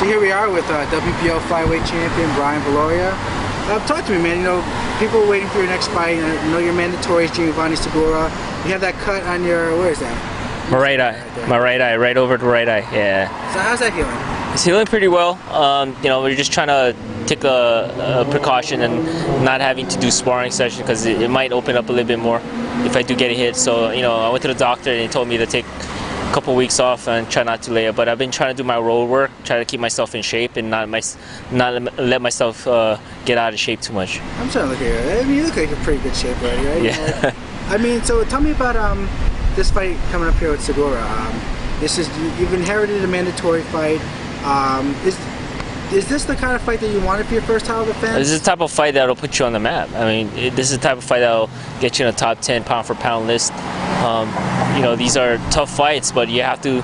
So here we are with WBO flyweight champion Brian Viloria. Talk to me, man. You know, people are waiting for your next fight. I know your mandatory is Giovani Segura. You have that cut on your, where is that? My right eye. My right eye, right over the right eye. Yeah. So how's that feeling? It's healing pretty well. You know, we're just trying to take a precaution and not having to do sparring session because it might open up a little bit more if I do get a hit. So, you know, I went to the doctor and he told me to take a couple weeks off and try not to lay it. But I've been trying to do my road work, try to keep myself in shape and not let myself get out of shape too much. I'm trying to look at you. I mean, you look like you're in pretty good shape already, right? Yeah. I mean, so tell me about this fight coming up here with Segura. You've inherited a mandatory fight. Is this the kind of fight that you wanted for your first title defense? This is the type of fight that'll put you on the map. I mean, this is the type of fight that'll get you in a top 10 pound for pound list. You know, these are tough fights, but you have to.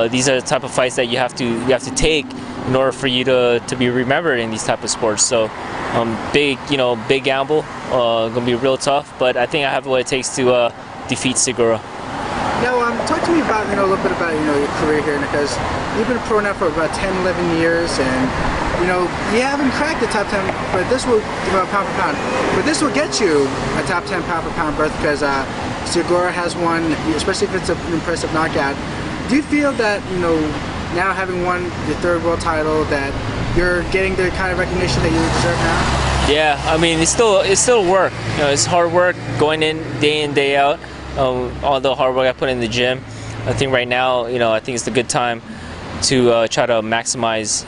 These are the type of fights that you have to take in order for you to be remembered in these type of sports. So, big gamble, gonna be real tough. But I think I have what it takes to defeat Segura. Now, talk to me about a little bit about your career here, because you've been a pro now for about 10, 11 years, and you haven't cracked the top 10. But this will pound for pound. But this will get you a top 10 pound for pound berth because Segura has won, especially if it's an impressive knockout. Do you feel that now having won your third world title, that you're getting the kind of recognition that you deserve now? Yeah, I mean it's still work. It's hard work going in day out. All the hard work I put in the gym. I think right now, I think it's a good time to try to maximize,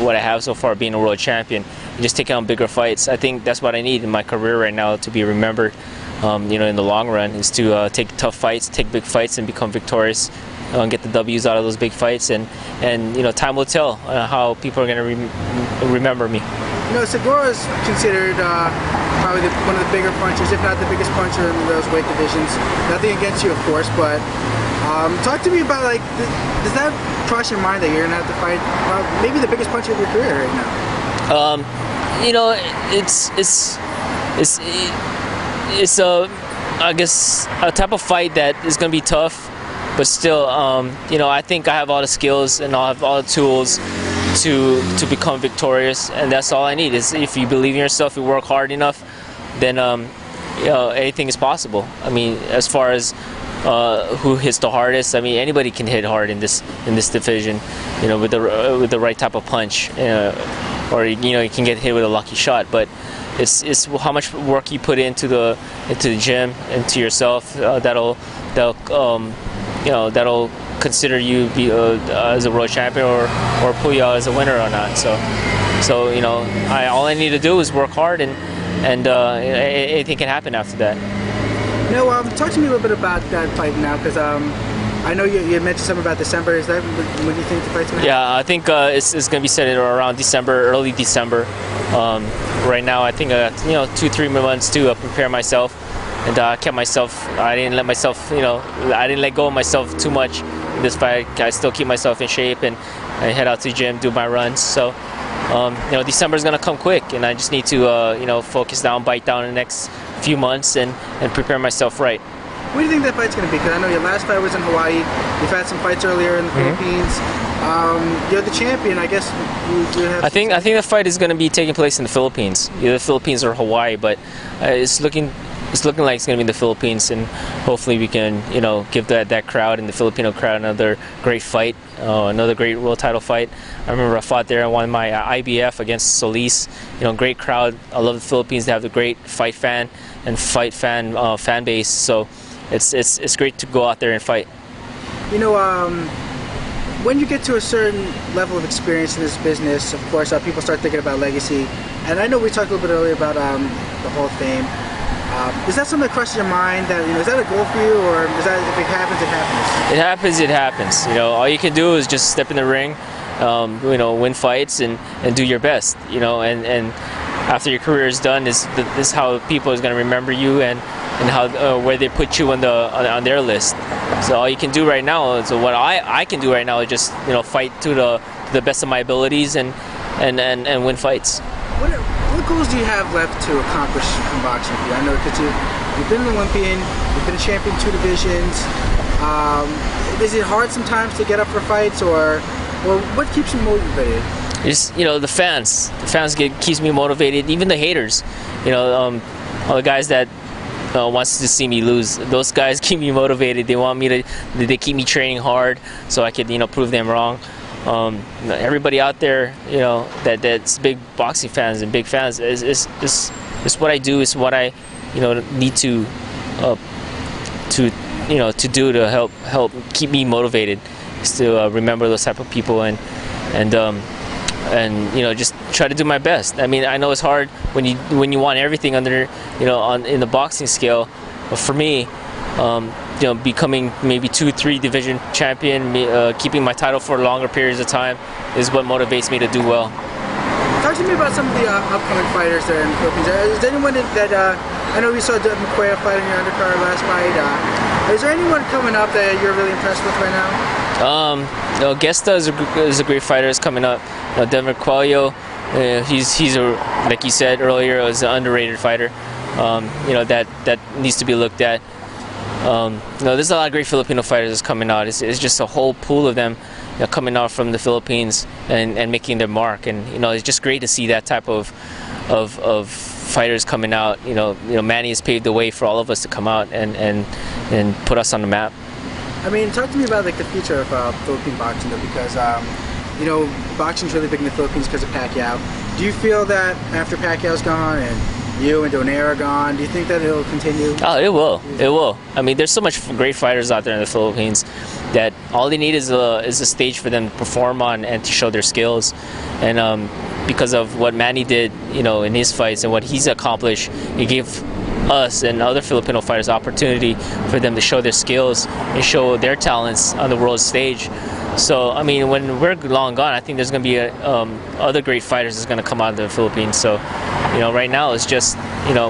what I have so far, being a world champion, and just take on bigger fights. I think that's what I need in my career right now to be remembered. In the long run, is to take tough fights, take big fights, and become victorious, and get the W's out of those big fights. And time will tell how people are going to remember me. Segura is considered probably one of the bigger punchers, if not the biggest puncher in those weight divisions. Nothing against you, of course, but talk to me about, does that cross your mind that you're gonna have to fight maybe the biggest puncher of your career right now? It's I guess a type of fight that is gonna be tough, but still, I think I have all the skills and I have all the tools to become victorious, and that's all I need. Is if you believe in yourself, you work hard enough, then anything is possible. I mean, as far as who hits the hardest, I mean, anybody can hit hard in this division, with the right type of punch, or you can get hit with a lucky shot. But it's how much work you put into the gym, into yourself, that'll consider you as a world champion or pull you out as a winner or not. So all I need to do is work hard, and anything can happen after that. Talk to me a little bit about that fight now, because I know you mentioned something about December. Is that when you think the fight's going to happen? Yeah, I think it's going to be set around December, early December. Right now, I think 2-3 months to prepare myself, and I didn't let go of myself too much in this fight. I still keep myself in shape and I head out to the gym, do my runs. So December is going to come quick, and I just need to focus down, bite down in the next few months and prepare myself right. What do you think that fight's going to be? Because I know your last fight was in Hawaii. You've had some fights earlier in the Philippines. You're the champion, I guess. I think the fight is going to be taking place in the Philippines, either the Philippines or Hawaii. But it's looking like it's going to be in the Philippines, and hopefully we can give that crowd and the Filipino crowd another great fight, another great world title fight. I remember I fought there and won my IBF against Solis. Great crowd. I love the Philippines. They have a great fight fan fan base. So it's great to go out there and fight. When you get to a certain level of experience in this business, of course, people start thinking about legacy. And I know we talked a little bit earlier about the Hall of Fame. Is that something that crosses your mind? That is that a goal for you, or is that if it happens, it happens? It happens. It happens. All you can do is just step in the ring, win fights and do your best. And after your career is done, this is how people is going to remember you and how where they put you on their list. So all you can do right now, so what I can do right now is just fight to the best of my abilities and win fights. What goals do you have left to accomplish in boxing? I know because you've been an Olympian, you've been a champion in 2 divisions. Is it hard sometimes to get up for fights, or Well, what keeps you motivated? Just, the fans. The fans keeps me motivated. Even the haters. All the guys that wants to see me lose. Those guys keep me motivated. They want me to. They keep me training hard so I could prove them wrong. Everybody out there, that's big boxing fans and big fans is what I do. Is what I need to do to help keep me motivated. Is to remember those type of people and just try to do my best. I mean, I know it's hard when you want everything under in the boxing scale, but for me, becoming maybe 2-3 division champion, keeping my title for longer periods of time is what motivates me to do well. Talk to me about some of the upcoming fighters there in the Philippines. Is there anyone that I know we saw Pacquiao fight in your undercard last fight. Is there anyone coming up that you're really impressed with right now? Gesta is a great fighter. Is coming up. Pacquiao, he's like you said earlier, is an underrated fighter. That needs to be looked at. There's a lot of great Filipino fighters that's coming out. It's just a whole pool of them coming out from the Philippines and making their mark. And it's just great to see that type of fighters coming out. Manny has paved the way for all of us to come out and put us on the map. I mean, talk to me about the future of Philippine boxing, though, because boxing's really big in the Philippines because of Pacquiao. Do you feel that after Pacquiao's gone and you and Donaire are gone, do you think that it'll continue? Oh, it will. It will. I mean, there's so much great fighters out there in the Philippines that all they need is a stage for them to perform on and to show their skills. And because of what Manny did, in his fights and what he's accomplished, he gave us and other Filipino fighters opportunity for them to show their skills and show their talents on the world stage. So, I mean, when we're long gone, I think there's going to be other great fighters that's going to come out of the Philippines. So, right now it's just,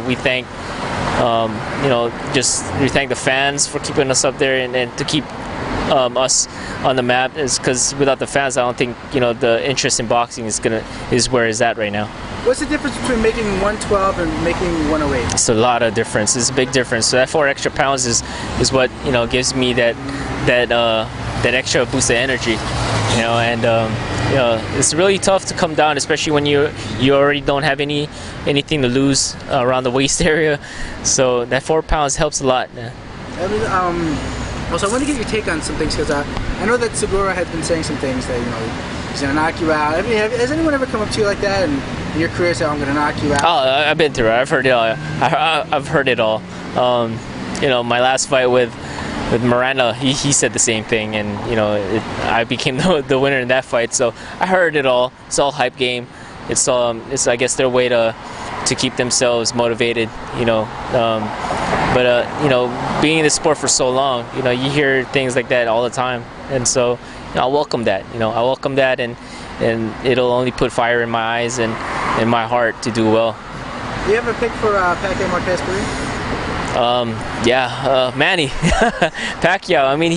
we thank, we thank the fans for keeping us up there and to keep us on the map. Is because without the fans, I don't think the interest in boxing is where it's at right now. What's the difference between making 112 and making 108? It's a lot of difference. It's a big difference. So that 4 extra pounds is what gives me that extra boost of energy. It's really tough to come down, especially when you already don't have anything to lose around the waist area. So that 4 pounds helps a lot. Yeah. Also, I want to get your take on some things because I know that Segura had been saying some things that he's gonna knock you out. I mean, has anyone ever come up to you like that and in your career say, "I'm gonna knock you out"? Oh, I've been through it. I've heard it all. I've heard it all. My last fight with Miranda, he said the same thing, and I became the winner in that fight. So I heard it all. It's all hype game. It's I guess their way to keep themselves motivated. But being in the sport for so long, you hear things like that all the time, and so I welcome that. I welcome that, and it'll only put fire in my eyes and in my heart to do well. Do you have a pick for Pacquiao Marquez Peru? Manny. Pacquiao. I mean,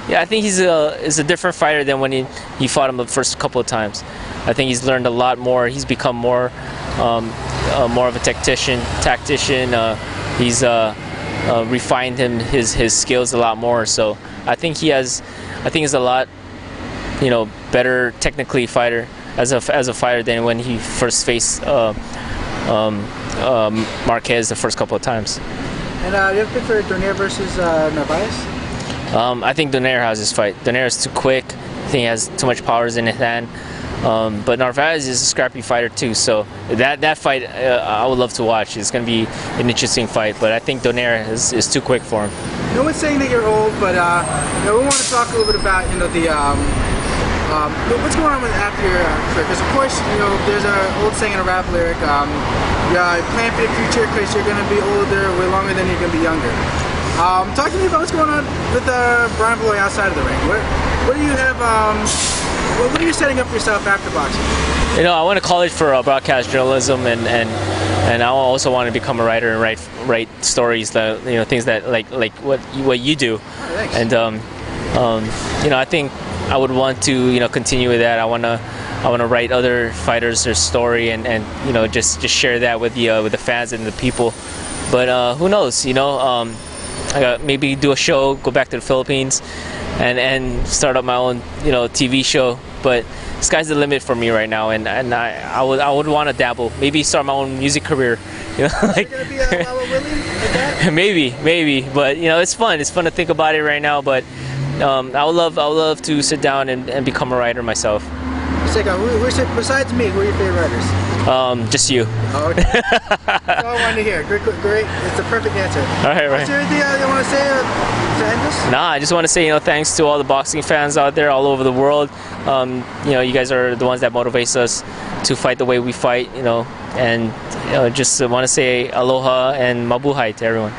I think he's a different fighter than when he fought him the first couple of times. I think he's learned a lot more. He's become more of a tactician. He's refined his skills a lot more. So I think he's a lot better technically fighter as a fighter than when he first faced Marquez the first couple of times. And you have a pick for Donaire versus Narvaez? I think Donaire has his fight. Donaire is too quick. I think he has too much powers in his hand. But Narvaez is a scrappy fighter too, so that fight I would love to watch. It's going to be an interesting fight, but I think Donaire is too quick for him. No one's saying that you're old, but we want to talk a little bit about what's going on after your career. Because of course, there's an old saying in a rap lyric, plan for the future because you're going to be older way longer than you're going to be younger. Talk to me about what's going on with Brian Viloria outside of the ring. What do you have? What are you setting up for yourself after boxing? I went to college for broadcast journalism, and I also want to become a writer and write stories that things that like what you do. Oh, thanks. And I think I would want to continue with that. I want to write other fighters their story and just share that with the fans and the people. But who knows? Maybe do a show, go back to the Philippines, and start up my own, you know, TV show. But sky's the limit for me right now, and I would want to dabble, maybe start my own music career. You know, like Is it gonna be a Lala Willie like that? maybe, but you know, it's fun. It's fun to think about it right now. But I would love to sit down and become a writer myself. Besides me, who are your favorite writers? Just you. Oh, okay. That's all I wanted to hear. Great. It's a perfect answer. All right. Is there anything you want to say to end this? Nah, I just want to say, you know, thanks to all the boxing fans out there all over the world. You know, you guys are the ones that motivate us to fight the way we fight, you know, and just want to say aloha and mabuhay to everyone.